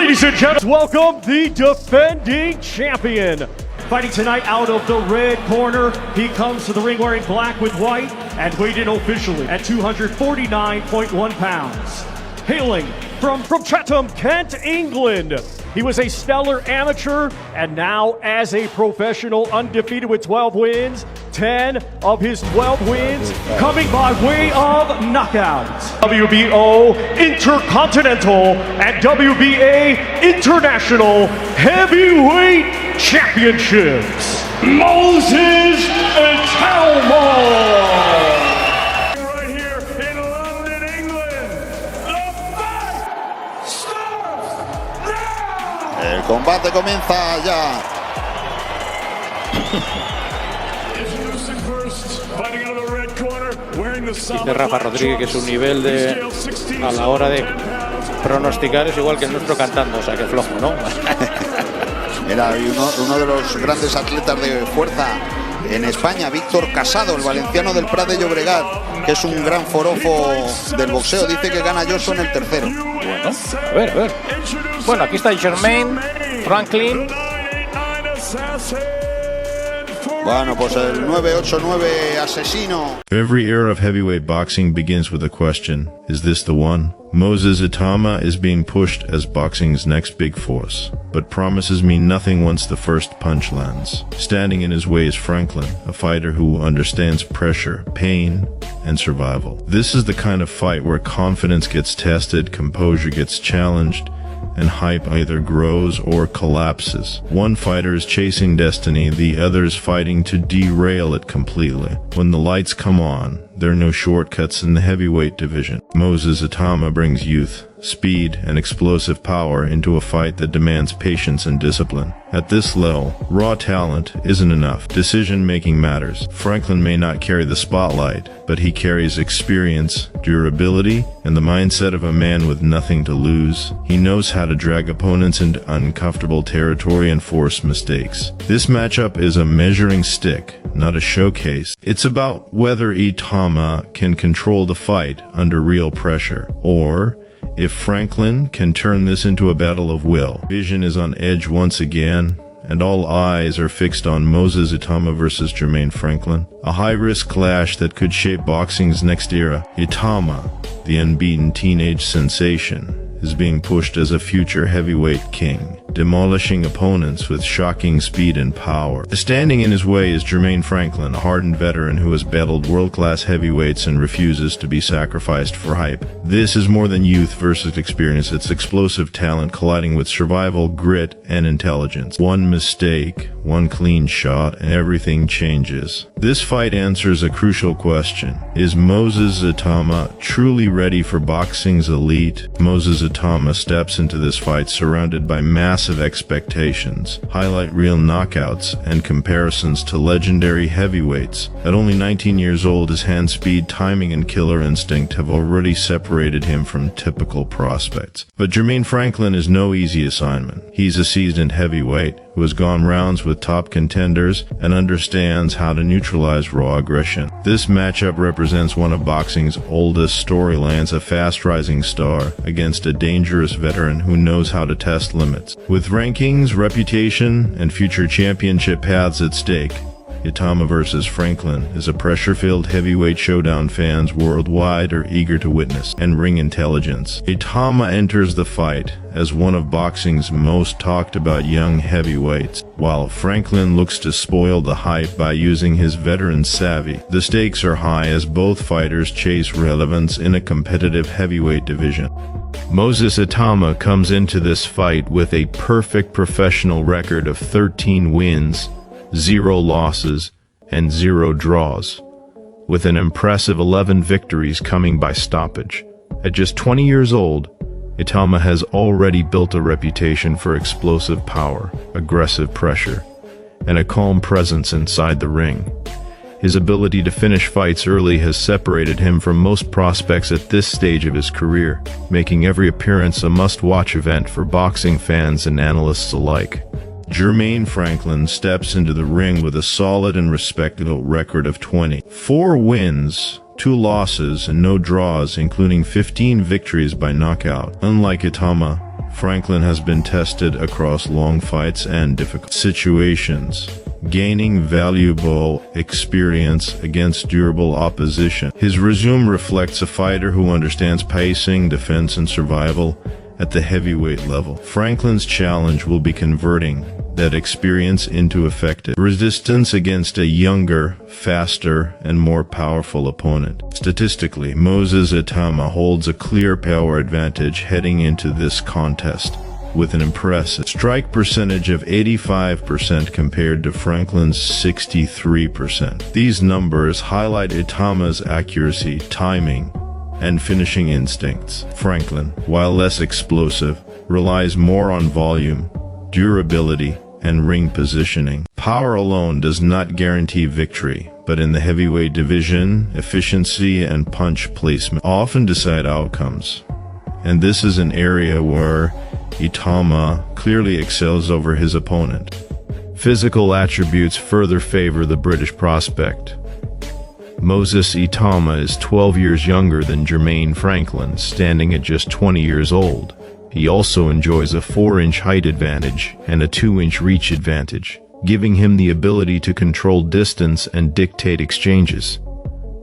Ladies and gentlemen, welcome the defending champion. Fighting tonight out of the red corner, he comes to the ring wearing black with white and weighed in officially at 249.1 pounds. Hailing from Chatham, Kent, England. He was a stellar amateur and now as a professional, undefeated with 12 wins. 10 of his 12 wins coming by way of knockout. WBO Intercontinental and WBA International Heavyweight Championships. Moses Itauma. Right here in London, England. The fight starts now. El combate comienza ya. Dice Rafa Rodríguez que su nivel a la hora de pronosticar es igual que el nuestro cantando, o sea que flojo, ¿no? Era uno de los grandes atletas de fuerza en España, Víctor Casado, el valenciano del Prat de Llobregat, que es un gran forofo del boxeo. Dice que gana Johnson el tercero. Bueno, a ver. Bueno, aquí está Jermaine Franklin. Bueno, pues el 989 asesino. Every era of heavyweight boxing begins with a question. Is this the one? Moses Itauma is being pushed as boxing's next big force, but promises me nothing once the first punch lands. Standing in his way is Franklin, a fighter who understands pressure, pain, and survival. This is the kind of fight where confidence gets tested, composure gets challenged, and hype either grows or collapses. One fighter is chasing destiny, the other is fighting to derail it completely. When the lights come on, there are no shortcuts in the heavyweight division. Moses Itauma brings youth, speed, and explosive power into a fight that demands patience and discipline. At this level, raw talent isn't enough. Decision-making matters. Franklin may not carry the spotlight, but he carries experience, durability, and the mindset of a man with nothing to lose. He knows how to drag opponents into uncomfortable territory and force mistakes. This matchup is a measuring stick, not a showcase. It's about whether Itauma can control the fight under real pressure, or if Franklin can turn this into a battle of will. Vision is on edge once again, and all eyes are fixed on Moses Itauma versus Jermaine Franklin. A high-risk clash that could shape boxing's next era. Itauma, the unbeaten teenage sensation, is being pushed as a future heavyweight king, demolishing opponents with shocking speed and power. Standing in his way is Jermaine Franklin, a hardened veteran who has battled world-class heavyweights and refuses to be sacrificed for hype. This is more than youth versus experience. It's explosive talent colliding with survival, grit, and intelligence. One mistake, one clean shot, and everything changes. This fight answers a crucial question. Is Moses Itauma truly ready for boxing's elite? Moses Itauma steps into this fight surrounded by massive expectations, highlight reel knockouts, and comparisons to legendary heavyweights. At only 19 years old, his hand speed, timing, and killer instinct have already separated him from typical prospects. But Jermaine Franklin is no easy assignment. He's a seasoned heavyweight who has gone rounds with top contenders and understands how to neutralize raw aggression. This matchup represents one of boxing's oldest storylines, a fast-rising star against a dangerous veteran who knows how to test limits. With rankings, reputation, and future championship paths at stake, Itauma versus Franklin is a pressure-filled heavyweight showdown fans worldwide are eager to witness, and ring intelligence. Itauma enters the fight as one of boxing's most talked-about young heavyweights, while Franklin looks to spoil the hype by using his veteran savvy. The stakes are high as both fighters chase relevance in a competitive heavyweight division. Moses Itauma comes into this fight with a perfect professional record of 13 wins, 0 losses, and 0 draws, with an impressive 11 victories coming by stoppage. At just 20 years old, Itauma has already built a reputation for explosive power, aggressive pressure, and a calm presence inside the ring. His ability to finish fights early has separated him from most prospects at this stage of his career, making every appearance a must-watch event for boxing fans and analysts alike. Jermaine Franklin steps into the ring with a solid and respectable record of 24 wins, 2 losses, and no draws, including 15 victories by knockout. Unlike Itauma, Franklin has been tested across long fights and difficult situations, gaining valuable experience against durable opposition. His resume reflects a fighter who understands pacing, defense, and survival at the heavyweight level. Franklin's challenge will be converting that experience into effective resistance against a younger, faster, and more powerful opponent. Statistically, Moses Itauma holds a clear power advantage heading into this contest, with an impressive strike percentage of 85% compared to Franklin's 63%. These numbers highlight Itauma's accuracy, timing, and finishing instincts. Franklin, while less explosive, relies more on volume, durability, and ring positioning. Power alone does not guarantee victory, but in the heavyweight division, efficiency and punch placement often decide outcomes. And this is an area where Itauma clearly excels over his opponent. Physical attributes further favor the British prospect. Moses Itauma is 12 years younger than Jermaine Franklin, standing at just 20 years old. He also enjoys a 4-inch height advantage and a 2-inch reach advantage, giving him the ability to control distance and dictate exchanges.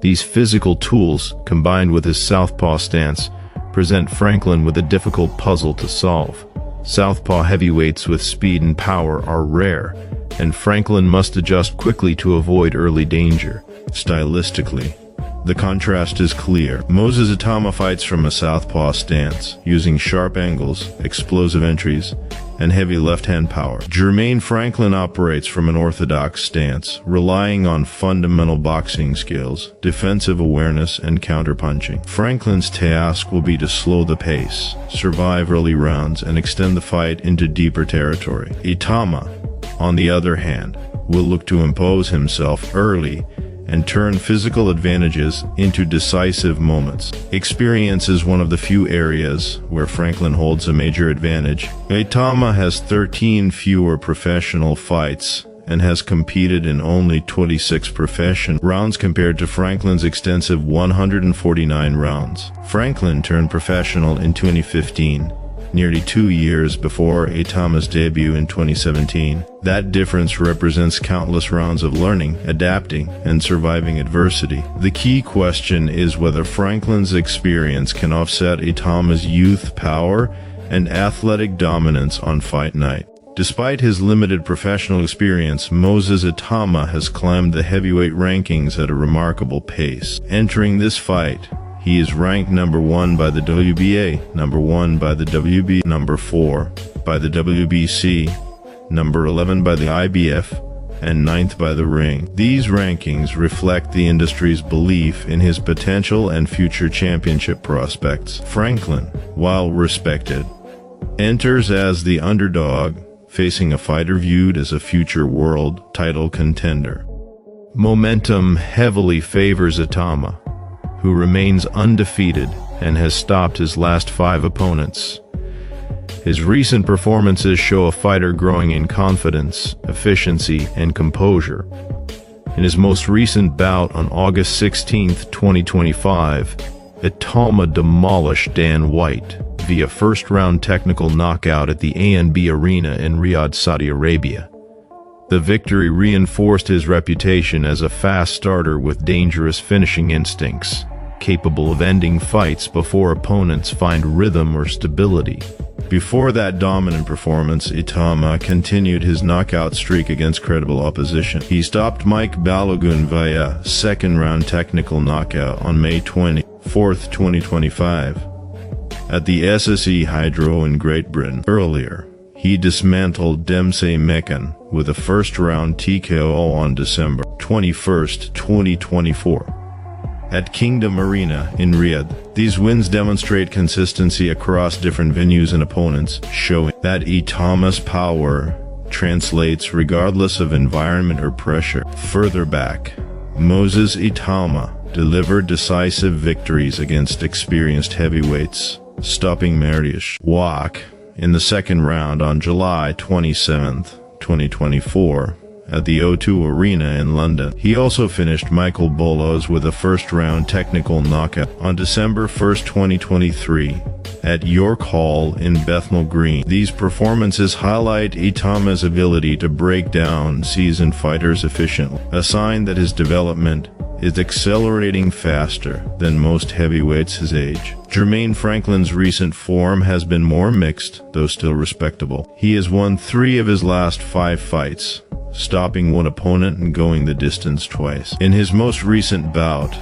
These physical tools, combined with his southpaw stance, present Franklin with a difficult puzzle to solve. Southpaw heavyweights with speed and power are rare, and Franklin must adjust quickly to avoid early danger. Stylistically, the contrast is clear. Moses Itauma fights from a southpaw stance, using sharp angles, explosive entries, and heavy left-hand power. Jermaine Franklin operates from an orthodox stance, relying on fundamental boxing skills, defensive awareness, and counterpunching. Franklin's task will be to slow the pace, survive early rounds, and extend the fight into deeper territory. Itauma, on the other hand, will look to impose himself early and turn physical advantages into decisive moments. Experience is one of the few areas where Franklin holds a major advantage. Itauma has 13 fewer professional fights and has competed in only 26 professional rounds compared to Franklin's extensive 149 rounds. Franklin turned professional in 2015, nearly 2 years before Itauma's debut in 2017. That difference represents countless rounds of learning, adapting, and surviving adversity. The key question is whether Franklin's experience can offset Itauma's youth, power, and athletic dominance on fight night. Despite his limited professional experience, Moses Itauma has climbed the heavyweight rankings at a remarkable pace. Entering this fight, he is ranked number 1 by the WBA, number 1 by the WB, number 4 by the WBC, number 11 by the IBF, and 9th by the Ring. These rankings reflect the industry's belief in his potential and future championship prospects. Franklin, while respected, enters as the underdog, facing a fighter viewed as a future world title contender. Momentum heavily favors Itauma, who remains undefeated and has stopped his last 5 opponents. His recent performances show a fighter growing in confidence, efficiency, and composure. In his most recent bout on August 16, 2025, Itauma demolished Dan White via first-round technical knockout at the ANB Arena in Riyadh, Saudi Arabia. The victory reinforced his reputation as a fast starter with dangerous finishing instincts, capable of ending fights before opponents find rhythm or stability. Before that dominant performance, Itauma continued his knockout streak against credible opposition. He stopped Mike Balogun via second-round technical knockout on May 24, 2025, at the SSE Hydro in Great Britain. Earlier, he dismantled Dempsey Mekan with a first-round TKO on December 21, 2024. At Kingdom Arena in Riyadh. These wins demonstrate consistency across different venues and opponents, showing that Itauma's power translates regardless of environment or pressure. Further back, Moses Itauma delivered decisive victories against experienced heavyweights, stopping Mariusz Wach in the second round on July 27, 2024, at the O2 Arena in London. He also finished Michael Bolos with a first-round technical knockout on December 1, 2023, at York Hall in Bethnal Green. These performances highlight Itauma's ability to break down seasoned fighters efficiently, a sign that his development is accelerating faster than most heavyweights his age. Jermaine Franklin's recent form has been more mixed, though still respectable. He has won 3 of his last 5 fights, stopping one opponent and going the distance twice. In his most recent bout,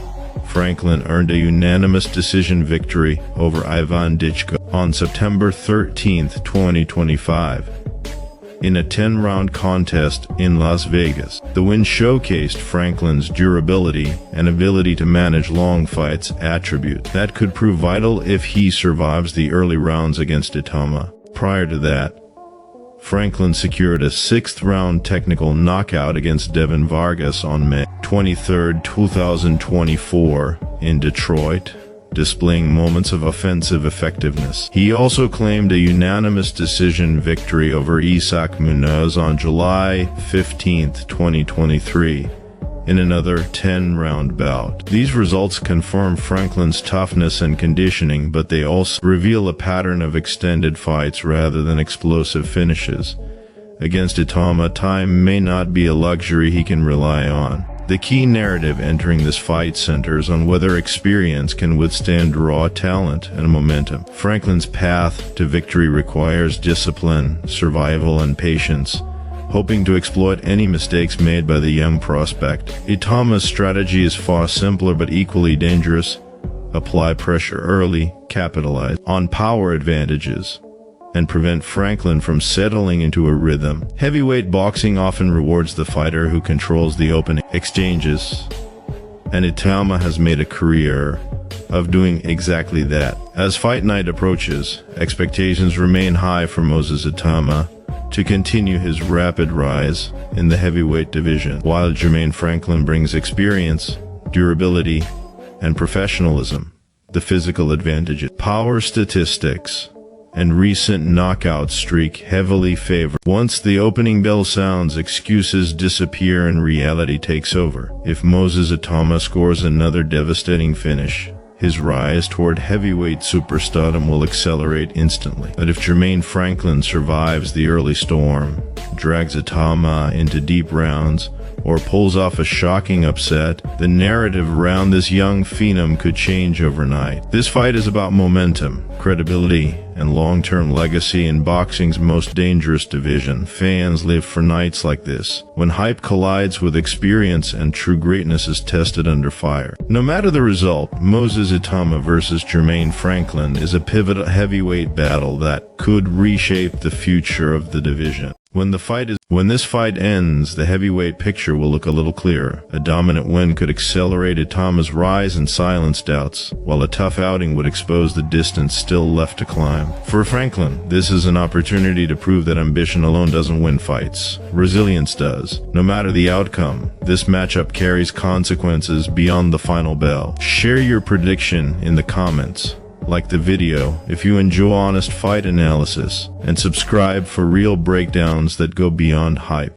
Franklin earned a unanimous decision victory over Ivan Dichko on September 13, 2025. in a 10-round contest in Las Vegas. The win showcased Franklin's durability and ability to manage long fights, attribute that could prove vital if he survives the early rounds against Itauma. Prior to that, Franklin secured a 6th-round technical knockout against Devin Vargas on May 23, 2024, in Detroit, displaying moments of offensive effectiveness. He also claimed a unanimous decision victory over Isaac Munoz on July 15, 2023, in another 10-round bout. These results confirm Franklin's toughness and conditioning, but they also reveal a pattern of extended fights rather than explosive finishes. Against Itauma, time may not be a luxury he can rely on. The key narrative entering this fight centers on whether experience can withstand raw talent and momentum. Franklin's path to victory requires discipline, survival, and patience, hoping to exploit any mistakes made by the young prospect. Itauma's strategy is far simpler but equally dangerous. Apply pressure early, capitalize on power advantages, and prevent Franklin from settling into a rhythm. Heavyweight boxing often rewards the fighter who controls the opening exchanges, and Itauma has made a career of doing exactly that. As fight night approaches, expectations remain high for Moses Itauma to continue his rapid rise in the heavyweight division, while Jermaine Franklin brings experience, durability, and professionalism. The physical advantages, power statistics, and recent knockout streak heavily favor. Once the opening bell sounds, excuses disappear and reality takes over. If Moses Itauma scores another devastating finish, his rise toward heavyweight superstardom will accelerate instantly. But if Jermaine Franklin survives the early storm, drags Itauma into deep rounds, or pulls off a shocking upset, the narrative around this young phenom could change overnight. This fight is about momentum, credibility, and long-term legacy in boxing's most dangerous division. Fans live for nights like this, when hype collides with experience and true greatness is tested under fire. No matter the result, Moses Itauma versus Jermaine Franklin is a pivotal heavyweight battle that could reshape the future of the division. When this fight ends, the heavyweight picture will look a little clearer. A dominant win could accelerate Itauma's rise and silence doubts, while a tough outing would expose the distance still left to climb. For Franklin, this is an opportunity to prove that ambition alone doesn't win fights. Resilience does. No matter the outcome, this matchup carries consequences beyond the final bell. Share your prediction in the comments. Like the video if you enjoy honest fight analysis, and subscribe for real breakdowns that go beyond hype.